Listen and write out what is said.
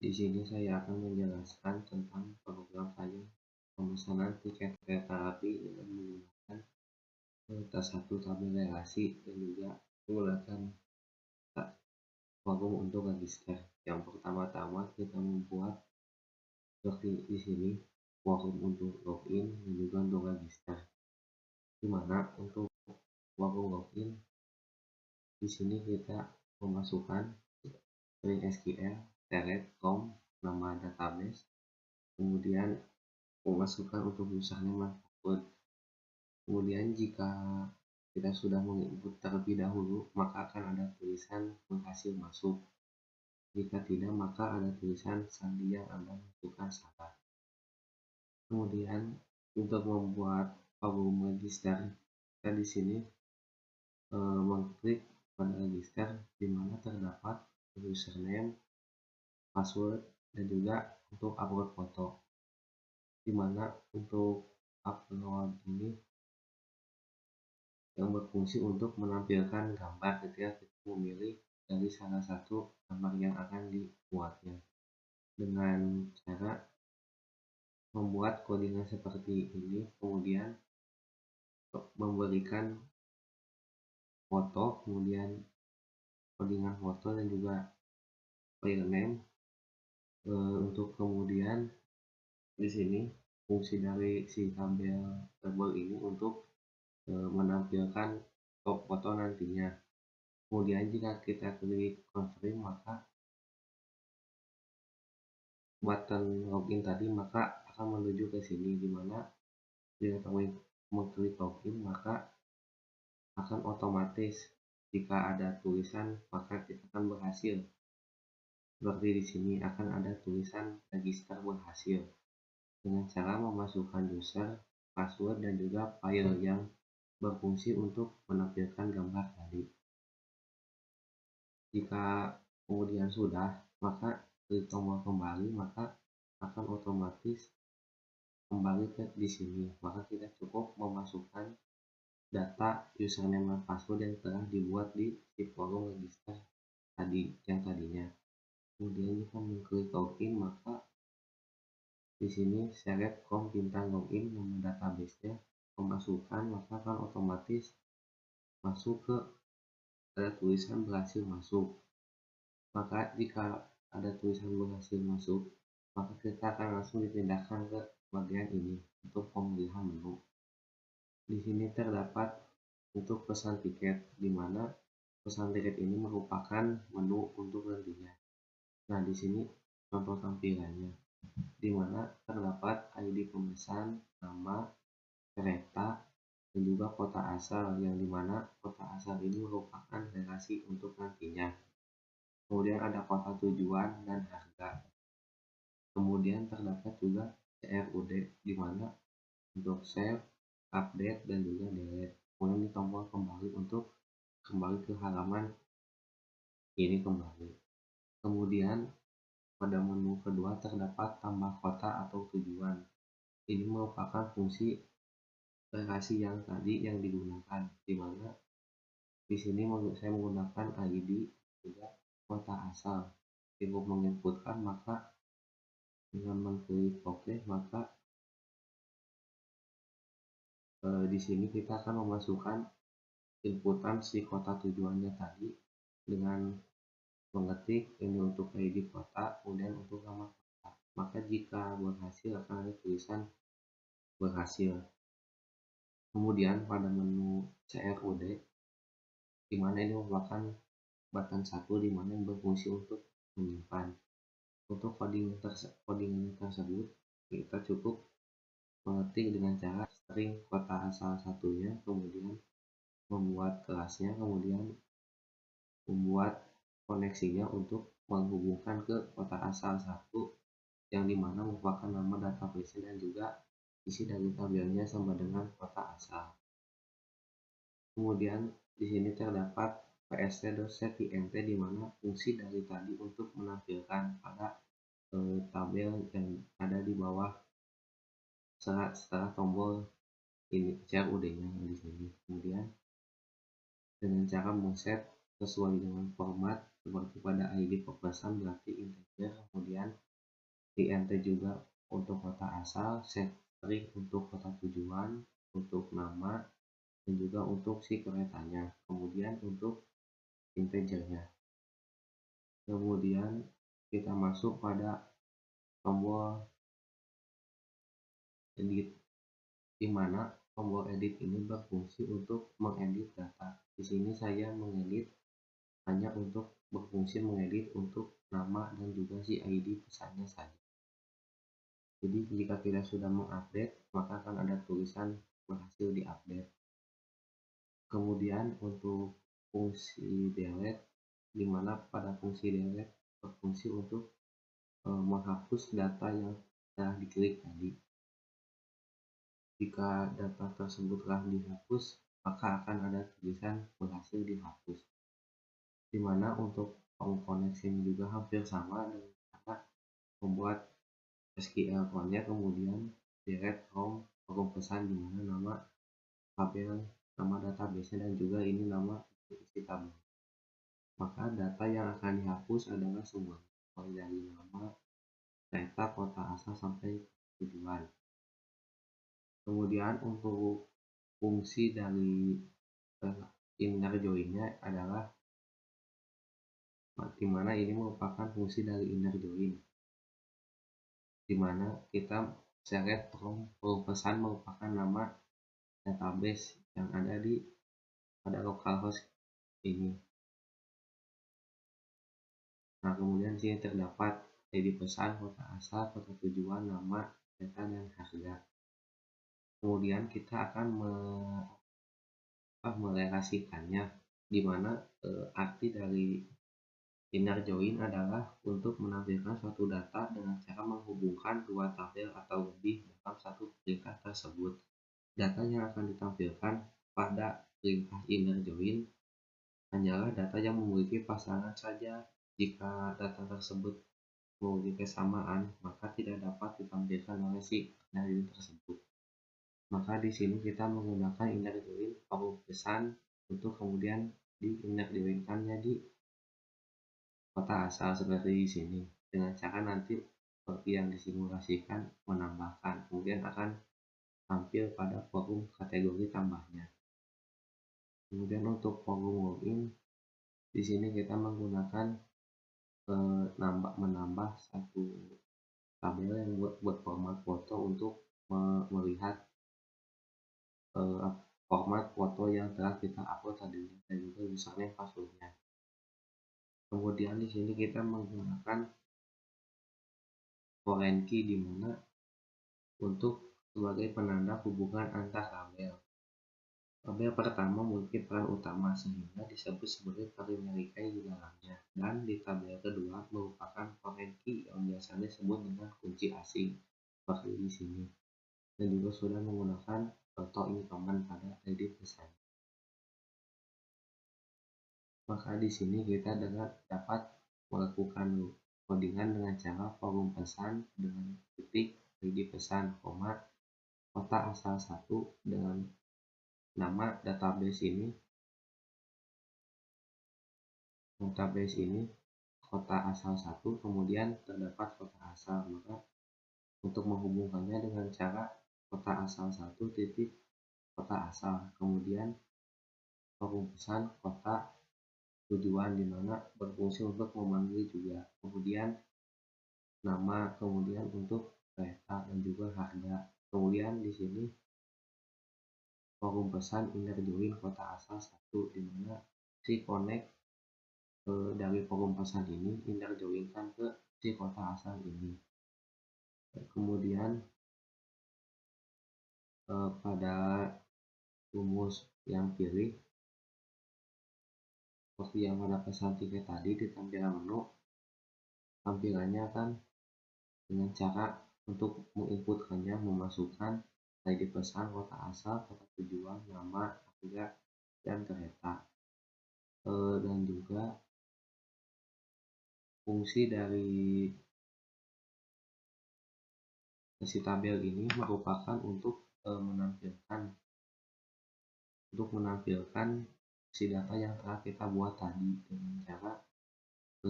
Di sini saya akan menjelaskan tentang program saya pemesanan tiket kereta api dengan menggunakan satu tabel relasi dan juga menggunakan forum untuk register. Yang pertama-tama kita membuat seperti di sini forum untuk login dan juga untuk register. Di mana untuk forum login di sini kita memasukkan string SQL, telet.com, nama database, kemudian memasukkan untuk username dan password. Kemudian jika kita sudah menginput terlebih dahulu, maka akan ada tulisan berhasil masuk. Jika tidak, maka ada tulisan sandi yang Anda masukkan salah. Kemudian untuk membuat forum register, kita di sini mengklik pada register di mana terdapat username, password, dan juga untuk upload foto. Di mana untuk upload ini yang berfungsi untuk menampilkan gambar ketika kita memilih dari salah satu gambar yang akan dibuatnya dengan cara membuat codingan seperti ini, kemudian memberikan foto, kemudian codingan foto dan juga file name untuk kemudian di sini fungsi dari si tabel ini untuk menampilkan foto nantinya. Kemudian jika kita klik confirm, maka button login tadi maka akan menuju ke sini, dimana jika kami mengklik login maka akan otomatis jika ada tulisan maka kita akan berhasil. Seperti di sini akan ada tulisan register berhasil dengan cara memasukkan user, password, dan juga file yang berfungsi untuk menampilkan gambar tadi. Jika kemudian sudah, maka klik tombol kembali, maka akan otomatis kembali ke di sini. Maka kita cukup memasukkan data username dan password yang telah dibuat di forum register yang tadinya. Kemudian jika mengklik login, maka di sini select.com bintang login nama database-nya, memasukkan, maka akan otomatis masuk ke ada tulisan berhasil masuk. Maka jika ada tulisan berhasil masuk, maka kita akan langsung dipindahkan ke bagian ini untuk pemilihan menu. Di sini terdapat untuk pesan tiket, di mana pesan tiket ini merupakan menu untuk nantinya. Nah, di sini contoh tampilannya, di mana terdapat ID pemesan, nama, kereta, dan juga kota asal, yang dimana kota asal ini merupakan relasi untuk nantinya. Kemudian ada kota tujuan dan harga. Kemudian terdapat juga CRUD, di mana untuk save, update, dan juga delete. Kemudian di tombol kembali untuk kembali ke halaman ini kembali. Kemudian pada menu kedua terdapat tambah kota atau tujuan. Ini merupakan fungsi relasi yang tadi yang digunakan, di mana di sini saya menggunakan ID juga kota asal. Cukup menginputkan, maka dengan mengklik OK, maka di sini kita akan memasukkan inputan si kota tujuannya tadi dengan mengetik ini untuk ID kota, kemudian untuk nama kota. Maka jika berhasil akan ada tulisan berhasil. Kemudian pada menu CRUD, di mana ini merupakan button satu di mana yang berfungsi untuk menyimpan. Untuk codingan tersebut kita cukup mengetik dengan cara string kota asal satunya, kemudian membuat kelasnya, kemudian membuat koneksinya untuk menghubungkan ke kota asal satu yang dimana merupakan nama database dan juga isi dari tabelnya sama dengan kota asal. Kemudian di sini terdapat pst.setInt, di mana fungsi dari tadi untuk menampilkan pada tabel yang ada di bawah setelah tombol ini CRUD-nya di sini. Kemudian dengan cara men-set sesuai dengan format seperti pada ID pemesan berarti integer, kemudian kemudian INT juga untuk kota asal, set string untuk kota tujuan, untuk nama, dan juga untuk si keretanya, kemudian untuk integernya. Kemudian kita masuk pada tombol edit, di mana tombol edit ini berfungsi untuk mengedit data. Di sini saya mengedit hanya untuk berfungsi mengedit untuk nama dan juga si ID pesannya saja. Jadi jika kita sudah mengupdate, maka akan ada tulisan berhasil diupdate. Kemudian untuk fungsi delete, di mana pada fungsi delete berfungsi untuk menghapus data yang telah diklik tadi. Jika data tersebut telah dihapus, maka akan ada tulisan berhasil dihapus. Di mana untuk koneksi juga hampir sama dengan cara membuat SQL connect, kemudian direct from forum pesan di mana nama tabel, nama database dan juga ini nama isi tabel. Maka data yang akan dihapus adalah semua mulai dari nama, kereta, kota asal sampai tujuan. Kemudian untuk fungsi dari inner join-nya adalah di mana ini merupakan fungsi dari inner join, di mana kita select from pesan merupakan nama database yang ada di pada localhost ini. Nah, kemudian sini terdapat ID pesan, kota asal, kota tujuan, nama, kereta, dan harga. Kemudian kita akan merelasikannya, di mana arti dari inner join adalah untuk menampilkan suatu data dengan cara menghubungkan dua tabel atau lebih dalam satu perintah tersebut. Data yang akan ditampilkan pada perintah inner join hanyalah data yang memiliki pasangan saja. Jika data tersebut memiliki kesamaan, maka tidak dapat ditampilkan oleh si inner join tersebut. Maka di sini kita menggunakan inner join forum pesan untuk kemudian di inner join-kannya di kota asal seperti di sini, dengan cara nanti seperti yang disimulasikan menambahkan, kemudian akan tampil pada forum kategori tambahnya. Kemudian untuk forum login, di sini kita menggunakan menambah satu tabel yang berformat foto untuk melihat format foto yang telah kita upload tadi dan juga username passwordnya. Kemudian di sini kita menggunakan foreign key, di mana untuk sebagai penanda hubungan antar tabel. Tabel pertama memiliki peran utama sehingga disebut sebagai primary key di dalamnya, dan di tabel kedua merupakan foreign key yang biasanya disebut dengan kunci asing seperti di sini, dan juga sudah menggunakan contoh ini command pada edit pesan. Maka di sini kita dapat melakukan codingan dengan cara forum pesan dengan titik ID pesan, koma, kota asal 1 dengan nama database ini kota asal 1, kemudian terdapat kota asal. Maka untuk menghubungkannya dengan cara kota asal 1 titik kota asal, kemudian forum pesan kota tujuan, di mana berfungsi untuk memanggil juga, kemudian nama, kemudian untuk kereta dan juga harga. Kemudian di sini forum pesan inner join kota asal 1, di mana si connect dari forum pesan ini inner joinkan ke si kota asal ini. Kemudian pada rumus yang pilih seperti yang pada pesan tiket tadi, di tampilan menu tampilannya akan dengan cara untuk menginputkannya memasukkan ID pesan, kota asal, kota tujuan, nama, harga, dan kereta. Dan juga fungsi dari si tabel ini merupakan untuk menampilkan si data yang telah kita buat tadi dengan cara